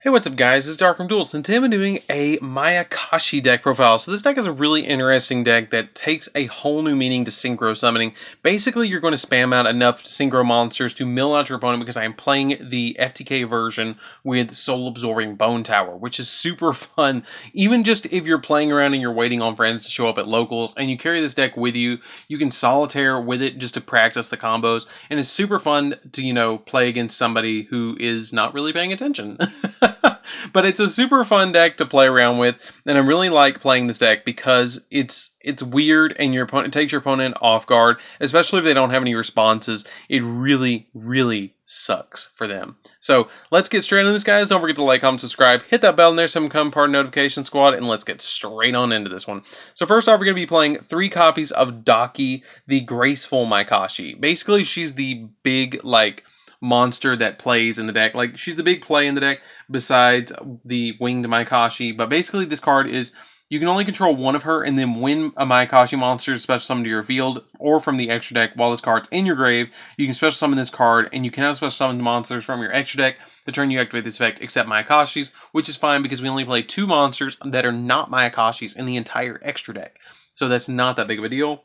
Hey, what's up guys, it's DarkArmedDuelist, and today I'm doing a Mayakashi deck profile. So this deck is a really interesting deck that takes a whole new meaning to synchro summoning. Basically, you're going to spam out enough synchro monsters to mill out your opponent because I am playing the FTK version with Soul Absorbing Bone Tower, which is super fun. Even just if you're playing around and you're waiting on friends to show up at locals, and you carry this deck with you, you can solitaire with it just to practice the combos, and it's super fun to, play against somebody who is not really paying attention. But it's a super fun deck to play around with, and I really like playing this deck because it's weird and your opponent takes your opponent off guard, especially if they don't have any responses. It really sucks for them. So let's get straight into this, guys. Don't forget to like, comment, subscribe, hit that bell in there so you can become part of Notification Squad, and let's get straight on into this one. So first off, we're going to be playing 3 copies of Daki, the Graceful Mayakashi. Basically, she's the big, monster that plays in the deck. She's the big play in the deck besides the winged Mayakashi. But basically, this card is you can only control one of her, and then when a Mayakashi monster is special summoned to your field or from the extra deck while this card's in your grave, you can special summon this card, and you cannot special summon the monsters from your extra deck the turn you activate this effect except Mayakashis, which is fine because we only play 2 monsters that are not Mayakashis in the entire extra deck. So that's not that big of a deal.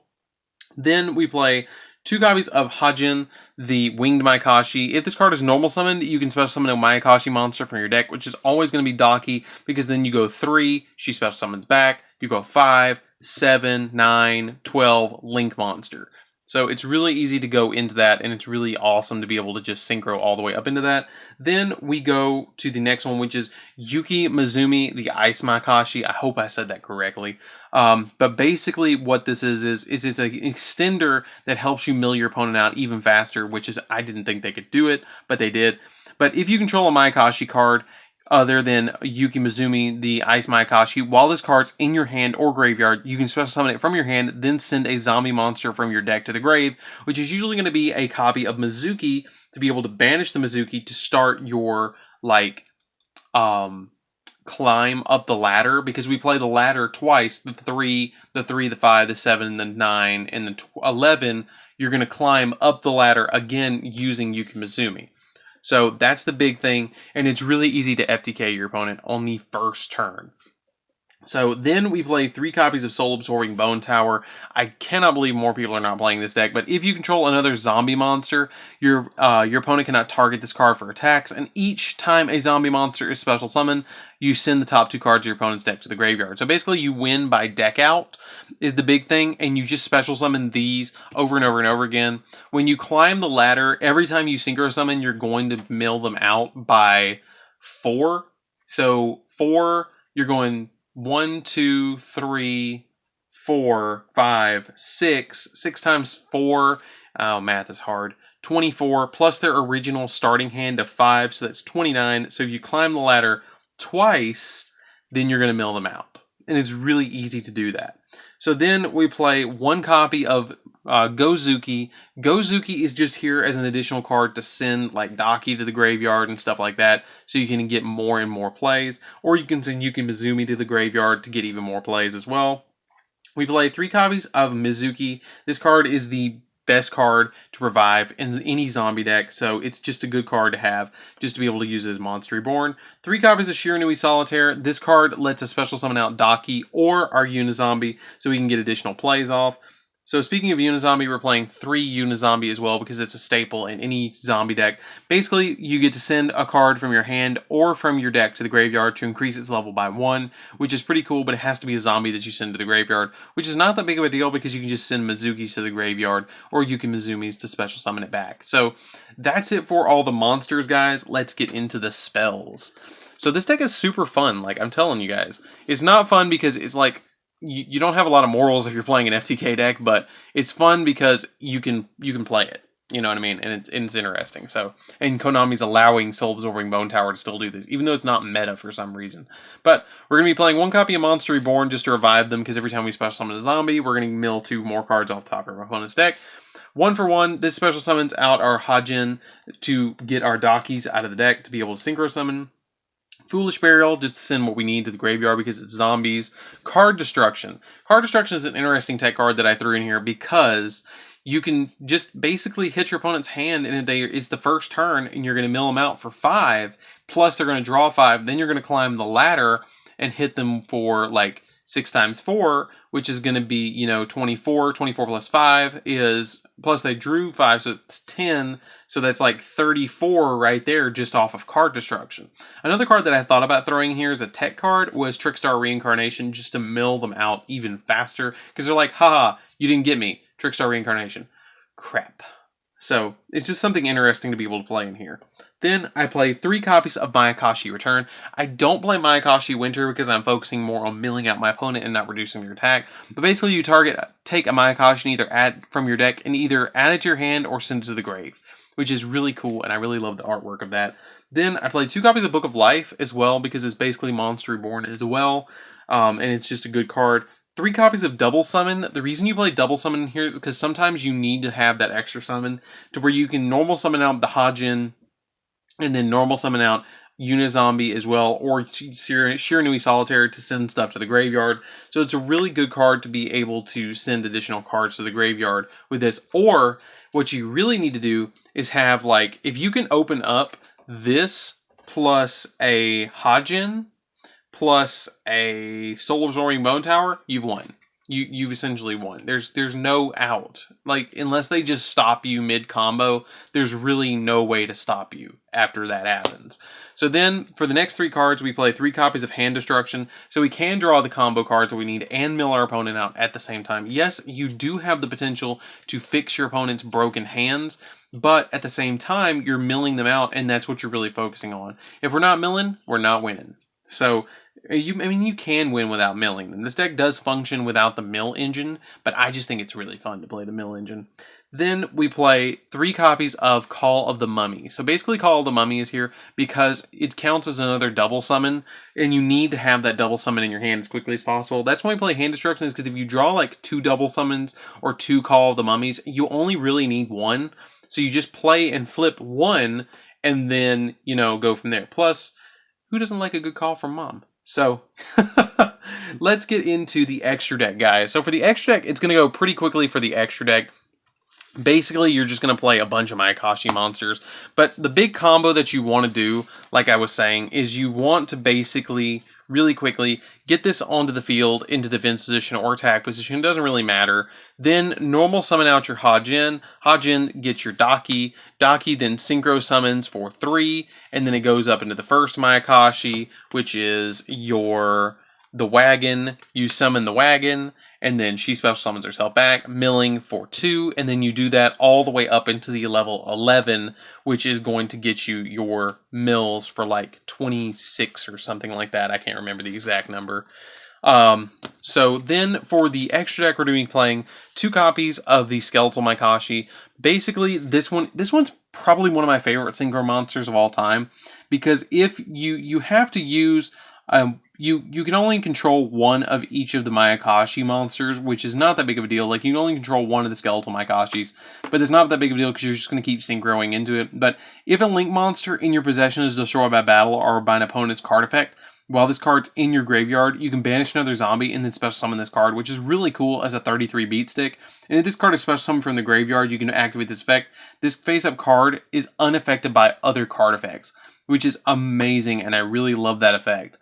Then we play 2 copies of Hajin, the Winged Mayakashi. If this card is normal summoned, you can special summon a Mayakashi monster from your deck, which is always going to be Daki, because then you go 3, she special summons back, you go 5, 7, 9, 12, Link monster. So it's really easy to go into that, and it's really awesome to be able to just synchro all the way up into that. Then we go to the next one, which is Yuki Mizumi, the Ice Mayakashi. I hope I said that correctly. But basically what this is it's an extender that helps you mill your opponent out even faster, which is, I didn't think they could do it, but they did. But if you control a Mayakashi card other than Yuki Mizumi, the Ice Mayakashi, while this card's in your hand or graveyard, you can special summon it from your hand, then send a zombie monster from your deck to the grave, which is usually going to be a copy of Mizuki to be able to banish the Mizuki to start your, climb up the ladder, because we play the ladder twice, the 3, the 5, the 7, the 9, and the 11. You're going to climb up the ladder again using Yuki Mizumi. So that's the big thing, and it's really easy to FTK your opponent on the first turn. So then we play 3 copies of Soul Absorbing Bone Tower. I cannot believe more people are not playing this deck, but if you control another zombie monster, your opponent cannot target this card for attacks, and each time a zombie monster is special summoned, you send the top 2 cards of your opponent's deck to the graveyard. So basically you win by deck out is the big thing, and you just special summon these over and over and over again. When you climb the ladder, every time you synchro summon, you're going to mill them out by 4. So 4, you're going 1, 2, 3, 4, 5, 6. 6 times 4. Oh, math is hard. 24 plus their original starting hand of 5, so that's 29. So if you climb the ladder twice, then you're going to mill them out. And it's really easy to do that. So then we play 1 copy of Gozuki. Gozuki is just here as an additional card to send Daki to the graveyard and stuff like that, so you can get more and more plays. Or you can send Yuki Mizumi to the graveyard to get even more plays as well. We play 3 copies of Mizuki. This card is the best card to revive in any zombie deck, so it's just a good card to have just to be able to use as Monster Reborn. 3 copies of Shiranui Solitaire. This card lets us special summon out Daki or our Unizombie so we can get additional plays off. So speaking of Unizombie, we're playing 3 Unizombie as well because it's a staple in any zombie deck. Basically, you get to send a card from your hand or from your deck to the graveyard to increase its level by 1, which is pretty cool, but it has to be a zombie that you send to the graveyard, which is not that big of a deal because you can just send Mizukis to the graveyard or Yuki Mizumis to special summon it back. So that's it for all the monsters, guys. Let's get into the spells. So this deck is super fun, I'm telling you guys. It's not fun because it's you don't have a lot of morals if you're playing an FTK deck, but it's fun because you can play it. You know what I mean? And it's interesting. So, and Konami's allowing Soul Absorbing Bone Tower to still do this, even though it's not meta for some reason. But we're going to be playing 1 copy of Monster Reborn just to revive them, because every time we special summon a zombie, we're going to mill 2 more cards off the top of our opponent's deck. 1 for 1, this special summons out our Hajin to get our Dakis out of the deck to be able to synchro summon. Foolish Burial, just to send what we need to the graveyard because it's zombies. Card Destruction. Card Destruction is an interesting tech card that I threw in here because you can just basically hit your opponent's hand, and it's the first turn, and you're going to mill them out for 5, plus they're going to draw 5, then you're going to climb the ladder and hit them for like 6 times 4, which is going to be, 24. 24 plus 5 is, plus they drew 5, so it's 10. So that's like 34 right there just off of card destruction. Another card that I thought about throwing here as a tech card was Trickstar Reincarnation, just to mill them out even faster. Because they're like, haha, you didn't get me. Trickstar Reincarnation. Crap. So it's just something interesting to be able to play in here. Then I play 3 copies of Mayakashi Return. I don't play Mayakashi Winter because I'm focusing more on milling out my opponent and not reducing their attack. But basically you take a Mayakashi and either add from your deck and either add it to your hand or send it to the grave, which is really cool, and I really love the artwork of that. Then I played 2 copies of Book of Life as well because it's basically Monster Reborn as well, and it's just a good card. 3 copies of Double Summon. The reason you play Double Summon here is because sometimes you need to have that extra summon to where you can normal summon out the Hajin and then normal summon out Unizombie as well, or Shiranui Solitaire to send stuff to the graveyard. So it's a really good card to be able to send additional cards to the graveyard with this. Or what you really need to do is have, like, if you can open up this plus a Hajin plus a Soul Absorbing Bone Tower, you've won. You've essentially won. There's no out. Like, unless they just stop you mid-combo, there's really no way to stop you after that happens. So then, for the next 3 cards, we play 3 copies of Hand Destruction, so we can draw the combo cards that we need and mill our opponent out at the same time. Yes, you do have the potential to fix your opponent's broken hands, but at the same time, you're milling them out, and that's what you're really focusing on. If we're not milling, we're not winning. So, you can win without milling them. This deck does function without the mill engine, but I just think it's really fun to play the mill engine. Then we play 3 copies of Call of the Mummy. So basically Call of the Mummy is here because it counts as another double summon, and you need to have that double summon in your hand as quickly as possible. That's why we play Hand Destruction, is because if you draw like 2 double summons or 2 Call of the Mummies, you only really need 1. So you just play and flip 1, and then, go from there. Plus, who doesn't like a good call from mom? So, let's get into the extra deck, guys. So for the extra deck, it's going to go pretty quickly for the extra deck. Basically, you're just going to play a bunch of Mayakashi monsters. But the big combo that you want to do, like I was saying, is you want to basically, really quickly, get this onto the field into defense position or attack position. It doesn't really matter. Then normal summon out your Hajin. Hajin gets your Daki. Daki then synchro summons for 3. And then it goes up into the first Mayakashi, which is the wagon. You summon the wagon, and then she special summons herself back, milling for 2, and then you do that all the way up into the level 11, which is going to get you your mills for like 26 or something like that. I can't remember the exact number. So then for the extra deck, we're going to be playing 2 copies of the Skeletal Mayakashi. Basically, this one's probably one of my favorite synchro monsters of all time, because if you have to use you can only control 1 of each of the Mayakashi monsters, which is not that big of a deal. Like, you can only control 1 of the Skeletal Mayakashis, but it's not that big of a deal because you're just going to keep synchroing into it. But if a Link monster in your possession is destroyed by battle or by an opponent's card effect, while this card's in your graveyard, you can banish another zombie and then special summon this card, which is really cool as a 33 beat stick. And if this card is special summoned from the graveyard, you can activate this effect. This face-up card is unaffected by other card effects, which is amazing, and I really love that effect.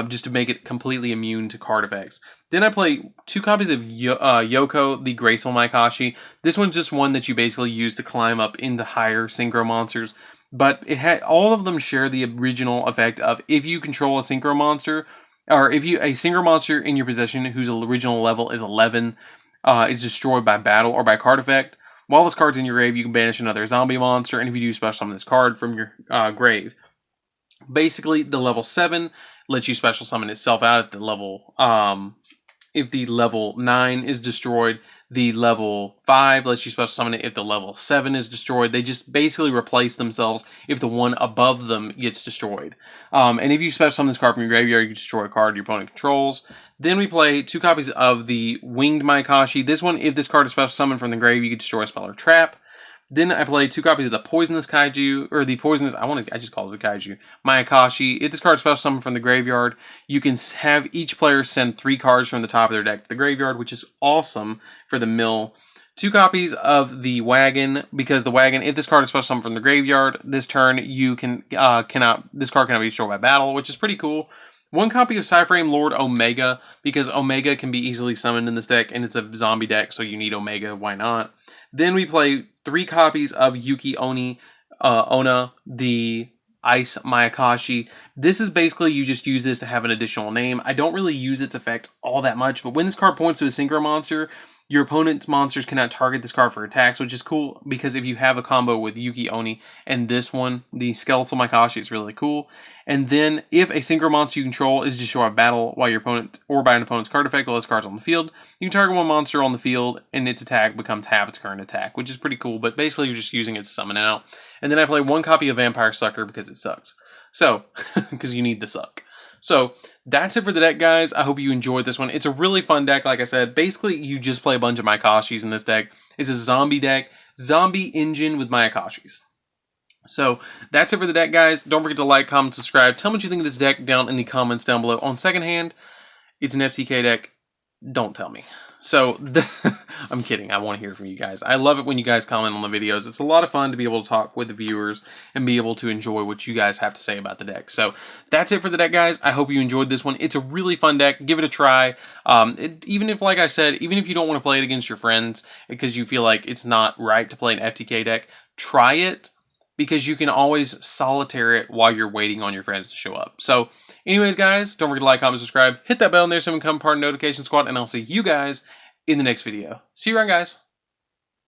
Just to make it completely immune to card effects. Then I play 2 copies of Yugioh, the Graceful Mayakashi. This one's just one that you basically use to climb up into higher synchro monsters. But all of them share the original effect of, if you control a synchro monster, or if a synchro monster in your possession whose original level is 11 is destroyed by battle or by card effect, while this card's in your grave, you can banish another zombie monster, and if you do, special summon this card from your grave. Basically, the level 7 lets you special summon itself out at the level, if the level 9 is destroyed. The level 5 lets you special summon it if the level 7 is destroyed. They just basically replace themselves if the one above them gets destroyed. And if you special summon this card from your graveyard, you can destroy a card your opponent controls. Then we play 2 copies of the Winged Mayakashi. This one, if this card is special summoned from the grave, you can destroy a spell or trap. Then I play 2 copies of the Poisonous Kaiju, or the Poisonous, I just call it the Kaiju, Mayakashi. If this card is special summoned from the graveyard, you can have each player send 3 cards from the top of their deck to the graveyard, which is awesome for the mill 2 copies of the wagon, because the wagon, if this card is special summoned from the graveyard this turn, you can this card cannot be destroyed by battle, which is pretty cool. 1 copy of Cyframe Lord Omega, because Omega can be easily summoned in this deck, and it's a zombie deck, so you need Omega, why not? Then we play 3 copies of Yugioh Onna, the Ice Mayakashi. This is basically, you just use this to have an additional name. I don't really use its effect all that much, but when this card points to a synchro monster, your opponent's monsters cannot target this card for attacks, which is cool, because if you have a combo with Yugioh and this one, the Skeletal Mayakashi, is really cool. And then, if a synchro monster you control is destroyed by battle while your opponent, or by an opponent's card effect while this card's on the field, you can target 1 monster on the field, and its attack becomes half its current attack, which is pretty cool, but basically you're just using it to summon it out. And then I play 1 copy of Vampire Sucker, because it sucks. So, because you need the suck. So, that's it for the deck, guys. I hope you enjoyed this one. It's a really fun deck, like I said. Basically, you just play a bunch of Mayakashis in this deck. It's a zombie deck. Zombie engine with Mayakashis. So, that's it for the deck, guys. Don't forget to like, comment, subscribe. Tell me what you think of this deck down in the comments down below. On second hand, it's an FTK deck. Don't tell me. So, I'm kidding. I want to hear from you guys. I love it when you guys comment on the videos. It's a lot of fun to be able to talk with the viewers and be able to enjoy what you guys have to say about the deck. So, that's it for the deck, guys. I hope you enjoyed this one. It's a really fun deck. Give it a try. Even if, like I said, even if you don't want to play it against your friends because you feel like it's not right to play an FTK deck, try it, because you can always solitaire it while you're waiting on your friends to show up. So, anyways, guys, don't forget to like, comment, subscribe, hit that bell in there so you can become part of the notification squad, and I'll see you guys in the next video. See you around, guys.